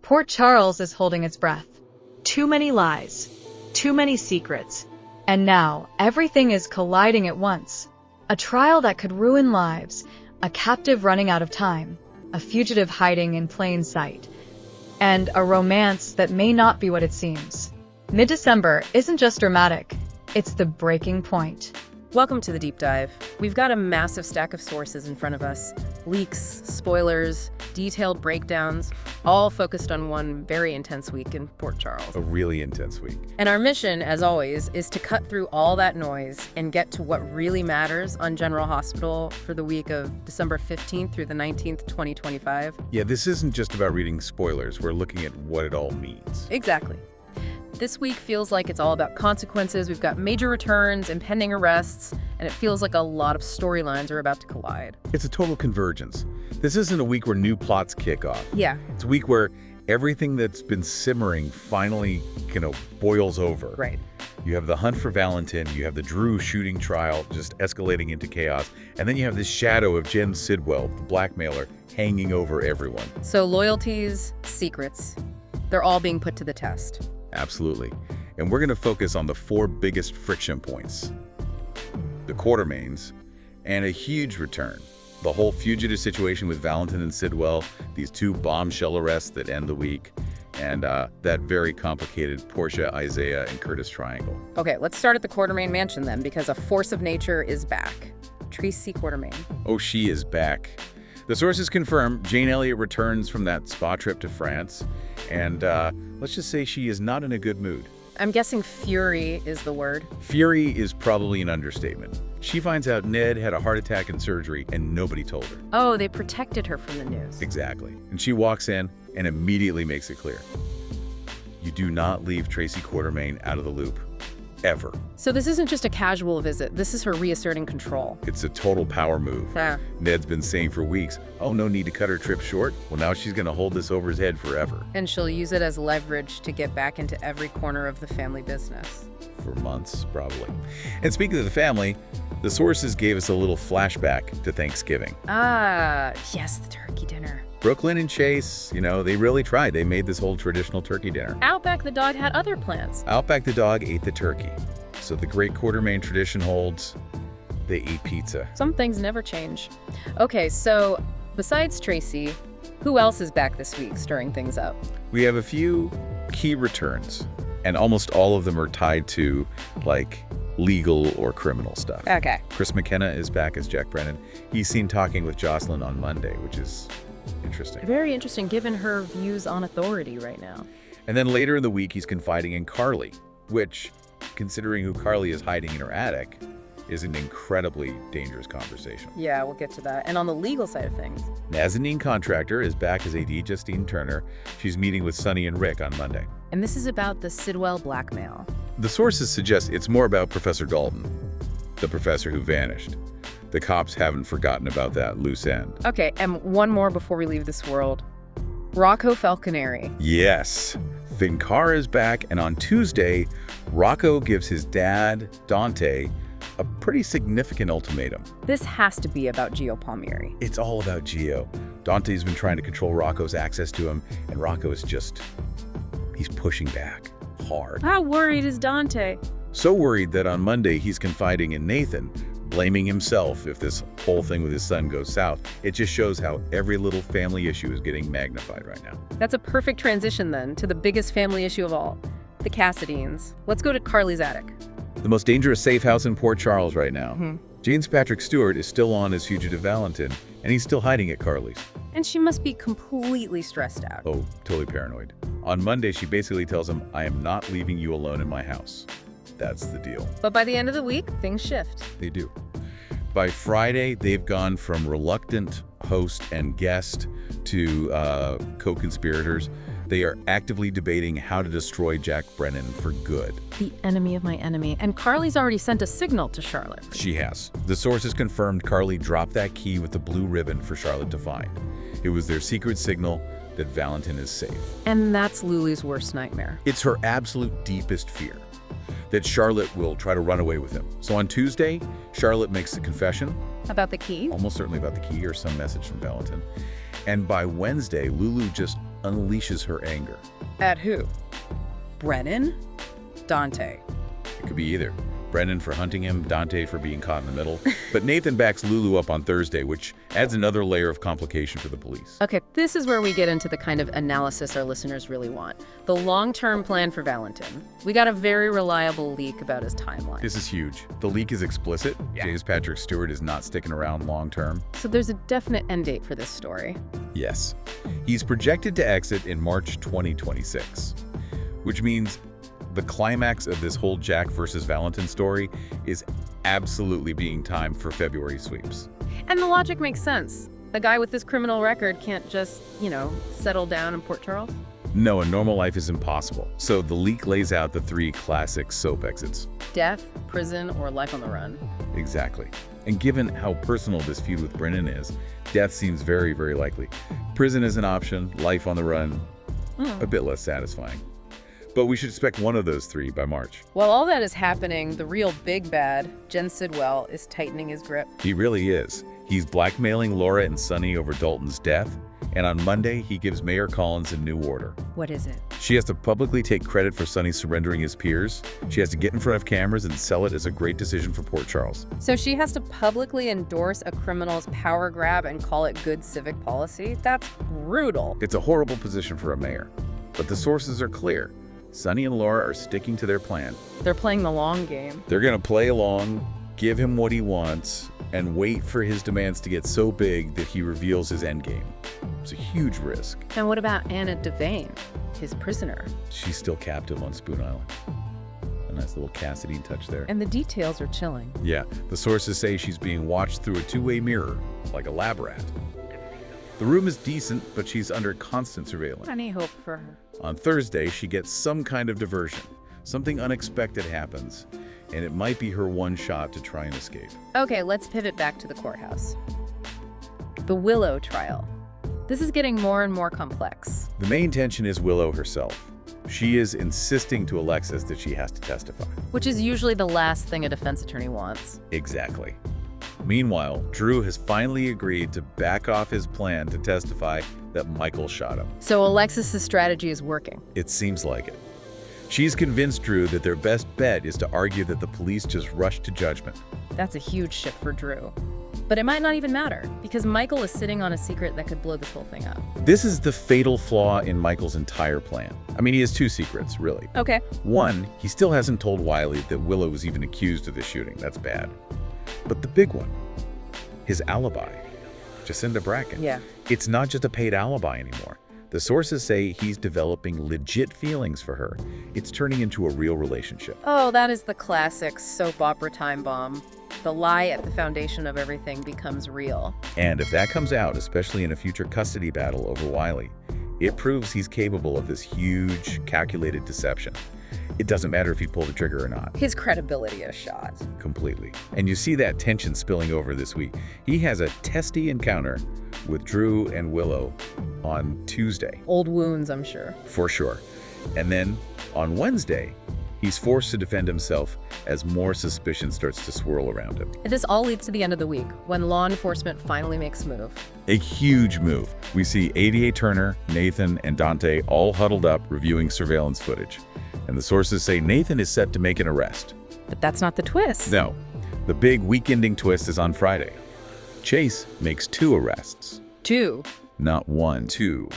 Port Charles is holding its breath. Too many lies, too many secrets, and now everything is colliding at once. A trial that could ruin lives, a captive running out of time, a fugitive hiding in plain sight, and a romance that may not be what it seems. Mid-December isn't just dramatic, it's the breaking point. Welcome to the deep dive. We've got a massive stack of sources in front of us. Leaks, spoilers, detailed breakdowns, all focused on one very intense week in Port Charles. A really intense week. And our mission, as always, is to cut through all that noise and get to what really matters on General Hospital for the week of December 15th through the 19th, 2025. Yeah, this isn't just about reading spoilers. We're looking at what it all means. Exactly. This week feels like it's all about consequences. We've got major returns, impending arrests, and it feels like a lot of storylines are about to collide. It's a total convergence. This isn't a week where new plots kick off. Yeah. It's a week where everything that's been simmering finally, boils over. Right. You have the hunt for Valentin, you have the Drew shooting trial just escalating into chaos, and then you have this shadow of Jenz Sidwell, the blackmailer, hanging over everyone. So loyalties, secrets, they're all being put to the test. Absolutely. And we're going to focus on the 4 biggest friction points. The Quartermaines, and a huge return. The whole fugitive situation with Valentin and Sidwell, these 2 bombshell arrests that end the week, and that very complicated Portia, Isaiah, and Curtis triangle. Okay, let's start at the Quartermaine mansion then, because a force of nature is back. Tracy Quartermaine. Oh, she is back. The sources confirm Jane Elliott returns from that spa trip to France, and let's just say she is not in a good mood. I'm guessing fury is the word. Fury is probably an understatement. She finds out Ned had a heart attack and surgery, and nobody told her. Oh, they protected her from the news. Exactly. And she walks in and immediately makes it clear. You do not leave Tracy Quartermaine out of the loop. Ever. So this isn't just a casual visit. This is her reasserting control. It's a total power move. Yeah. Ned's been saying for weeks, oh, no need to cut her trip short. Well, now she's going to hold this over his head forever. And she'll use it as leverage to get back into every corner of the family business. For months, probably. And speaking of the family, the sources gave us a little flashback to Thanksgiving. Ah, yes, the turkey dinner. Brooklyn and Chase, they really tried. They made this whole traditional turkey dinner. Outback the dog had other plans. Outback the dog ate the turkey. So the great Quartermaine tradition holds, they ate pizza. Some things never change. Okay, so besides Tracy, who else is back this week stirring things up? We have a few key returns, and almost all of them are tied to, legal or criminal stuff. Okay. Chris McKenna is back as Jack Brennan. He's seen talking with Jocelyn on Monday, which is interesting. Very interesting, given her views on authority right now. And then later in the week, he's confiding in Carly, which, considering who Carly is hiding in her attic, is an incredibly dangerous conversation. Yeah, we'll get to that. And on the legal side of things, Nazanin Contractor is back as AD Justine Turner. She's meeting with Sonny and Rick on Monday. and this is about the Sidwell blackmail. The sources suggest it's more about Professor Dalton, the professor who vanished. The cops haven't forgotten about that loose end. Okay, and one more before we leave this world. Rocco Falconeri. Yes, Finkara is back, and on Tuesday, Rocco gives his dad, Dante, a pretty significant ultimatum. This has to be about Gio Palmieri. It's all about Gio. Dante's been trying to control Rocco's access to him, and Rocco is he's pushing back hard. How worried is Dante? So worried that on Monday he's confiding in Nathan, blaming himself if this whole thing with his son goes south. It just shows how every little family issue is getting magnified right now. That's a perfect transition then to the biggest family issue of all, the Cassadines. Let's go to Carly's attic. The most dangerous safe house in Port Charles right now. Jane's Patrick Stewart is still on as fugitive Valentin, and he's still hiding at Carly's. And she must be completely stressed out. Oh, totally paranoid. On Monday, she basically tells him, I am not leaving you alone in my house. That's the deal. But by the end of the week, things shift. They do. By Friday, they've gone from reluctant host and guest to co-conspirators. They are actively debating how to destroy Jack Brennan for good. The enemy of my enemy. And Carly's already sent a signal to Charlotte. She has. The sources confirmed Carly dropped that key with the blue ribbon for Charlotte to find. It was their secret signal that Valentin is safe. And that's Luli's worst nightmare. It's her absolute deepest fear, that Charlotte will try to run away with him. So on Tuesday, Charlotte makes a confession. About the key? Almost certainly about the key or some message from Valentin. And by Wednesday, Lulu just unleashes her anger. At who? Brennan? Dante? It could be either. Brennan for hunting him, Dante for being caught in the middle. But Nathan backs Lulu up on Thursday, which adds another layer of complication for the police. Okay, this is where we get into the kind of analysis our listeners really want. The long-term plan for Valentin. We got a very reliable leak about his timeline. This is huge. The leak is explicit. James Patrick Stewart is not sticking around long term. So there's a definite end date for this story. Yes. He's projected to exit in March 2026, which means the climax of this whole Jack versus Valentin story is absolutely being timed for February sweeps. And the logic makes sense. The guy with this criminal record can't just, settle down in Port Charles. No, a normal life is impossible. So the leak lays out the 3 classic soap exits. Death, prison, or life on the run. Exactly. And given how personal this feud with Brennan is, death seems very, very likely. Prison is an option, life on the run, a bit less satisfying. But we should expect one of those 3 by March. While all that is happening, the real big bad, Jenz Sidwell, is tightening his grip. He really is. He's blackmailing Laura and Sonny over Dalton's death, and on Monday, he gives Mayor Collins a new order. What is it? She has to publicly take credit for Sonny surrendering his peers. She has to get in front of cameras and sell it as a great decision for Port Charles. So she has to publicly endorse a criminal's power grab and call it good civic policy? That's brutal. It's a horrible position for a mayor, but the sources are clear. Sonny and Laura are sticking to their plan. They're playing the long game. They're going to play along, give him what he wants, and wait for his demands to get so big that he reveals his endgame. It's a huge risk. And what about Anna Devane, his prisoner? She's still captive on Spoon Island. A nice little Cassadine touch there. And the details are chilling. Yeah, the sources say she's being watched through a 2-way mirror, like a lab rat. The room is decent, but she's under constant surveillance. Any hope for her? On Thursday, she gets some kind of diversion. Something unexpected happens, and it might be her one shot to try and escape. Okay, let's pivot back to the courthouse. The Willow trial. This is getting more and more complex. The main tension is Willow herself. She is insisting to Alexis that she has to testify. Which is usually the last thing a defense attorney wants. Exactly. Meanwhile, Drew has finally agreed to back off his plan to testify that Michael shot him. So Alexis's strategy is working. It seems like it. She's convinced Drew that their best bet is to argue that the police just rushed to judgment. That's a huge shift for Drew. But it might not even matter, because Michael is sitting on a secret that could blow this whole thing up. This is the fatal flaw in Michael's entire plan. I mean, he has 2 secrets, really. Okay. One, he still hasn't told Wiley that Willow was even accused of the shooting. That's bad. But the big one, his alibi, Jacinda Bracken. Yeah. It's not just a paid alibi anymore. The sources say he's developing legit feelings for her. It's turning into a real relationship. Oh, that is the classic soap opera time bomb. The lie at the foundation of everything becomes real. And if that comes out, especially in a future custody battle over Wiley, it proves he's capable of this huge, calculated deception. It doesn't matter if he pulled the trigger or not. His credibility is shot. Completely. And you see that tension spilling over this week. He has a testy encounter with Drew and Willow on Tuesday. Old wounds, I'm sure. For sure. And then on Wednesday, he's forced to defend himself as more suspicion starts to swirl around him. This all leads to the end of the week, when law enforcement finally makes a move. A huge move. We see ADA Turner, Nathan, and Dante all huddled up reviewing surveillance footage. And the sources say Nathan is set to make an arrest. But that's not the twist. No. The big week-ending twist is on Friday. Chase makes 2 arrests. 2. Not 1, 2.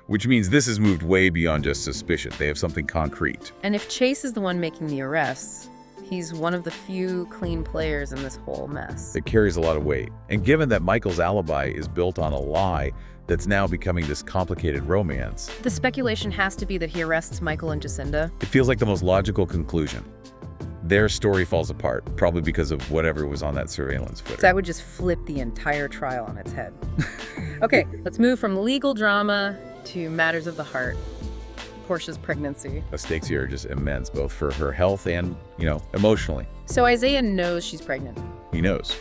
Which means this has moved way beyond just suspicion. They have something concrete. And if Chase is the one making the arrests, he's one of the few clean players in this whole mess. It carries a lot of weight. And given that Michael's alibi is built on a lie that's now becoming this complicated romance, The speculation has to be that he arrests Michael and Jacinda. it feels like the most logical conclusion. Their story falls apart, probably because of whatever was on that surveillance footage. That would just flip the entire trial on its head. Okay, let's move from legal drama to matters of the heart. Portia's pregnancy. The stakes here are just immense, both for her health and, emotionally. So Isaiah knows she's pregnant. He knows.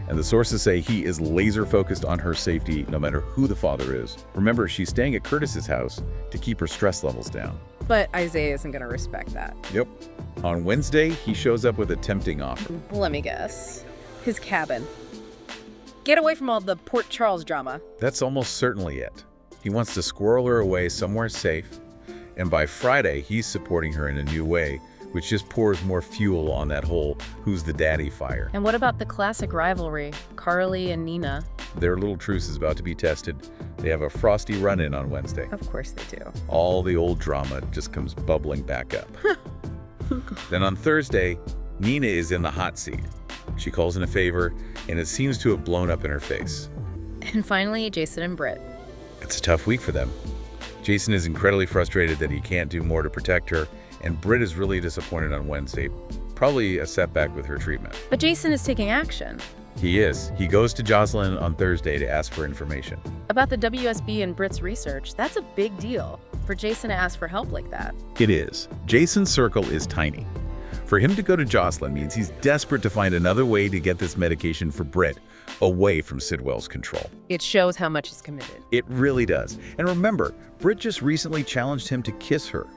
And the sources say he is laser focused on her safety no matter who the father is. Remember, she's staying at Curtis's house to keep her stress levels down. But Isaiah isn't going to respect that. Yep. On Wednesday, he shows up with a tempting offer. Let me guess. His cabin. Get away from all the Port Charles drama. That's almost certainly it. He wants to squirrel her away somewhere safe, and by Friday, he's supporting her in a new way, which just pours more fuel on that whole who's the daddy fire. And what about the classic rivalry, Carly and Nina? Their little truce is about to be tested. They have a frosty run-in on Wednesday. Of course they do. All the old drama just comes bubbling back up. Then on Thursday, Nina is in the hot seat. She calls in a favor, and it seems to have blown up in her face. And finally, Jason and Britt. It's a tough week for them. Jason is incredibly frustrated that he can't do more to protect her, and Britt is really disappointed on Wednesday, probably a setback with her treatment. But Jason is taking action. He is. He goes to Jocelyn on Thursday to ask for information. About the WSB and Britt's research, that's a big deal for Jason to ask for help like that. It is. Jason's circle is tiny. For him to go to Jocelyn means he's desperate to find another way to get this medication for Britt away from Sidwell's control. It shows how much he's committed. It really does. And remember, Britt just recently challenged him to kiss her.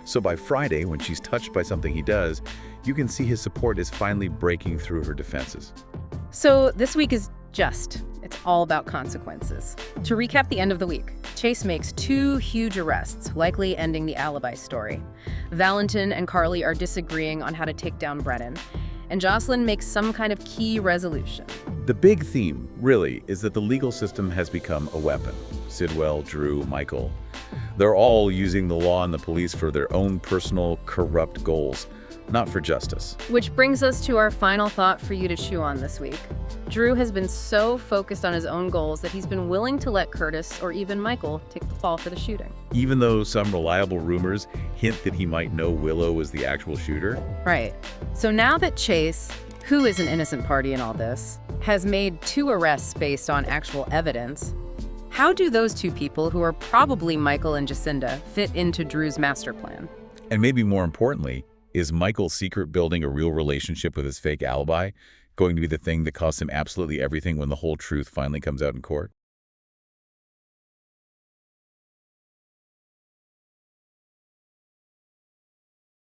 So by Friday, when she's touched by something he does, you can see his support is finally breaking through her defenses. So this week is it's all about consequences. To recap the end of the week, Chase makes 2 huge arrests, likely ending the alibi story. Valentin and Carly are disagreeing on how to take down Brennan, and Jocelyn makes some kind of key resolution. The big theme, really, is that the legal system has become a weapon. Sidwell, Drew, Michael, they're all using the law and the police for their own personal, corrupt goals, not for justice. Which brings us to our final thought for you to chew on this week. Drew has been so focused on his own goals that he's been willing to let Curtis or even Michael take the fall for the shooting. Even though some reliable rumors hint that he might know Willow was the actual shooter. Right. So now that Chase, who is an innocent party in all this, has made 2 arrests based on actual evidence, how do those 2 people, who are probably Michael and Jacinda, fit into Drew's master plan? And maybe more importantly, is Michael's secret building a real relationship with his fake alibi going to be the thing that costs him absolutely everything when the whole truth finally comes out in court?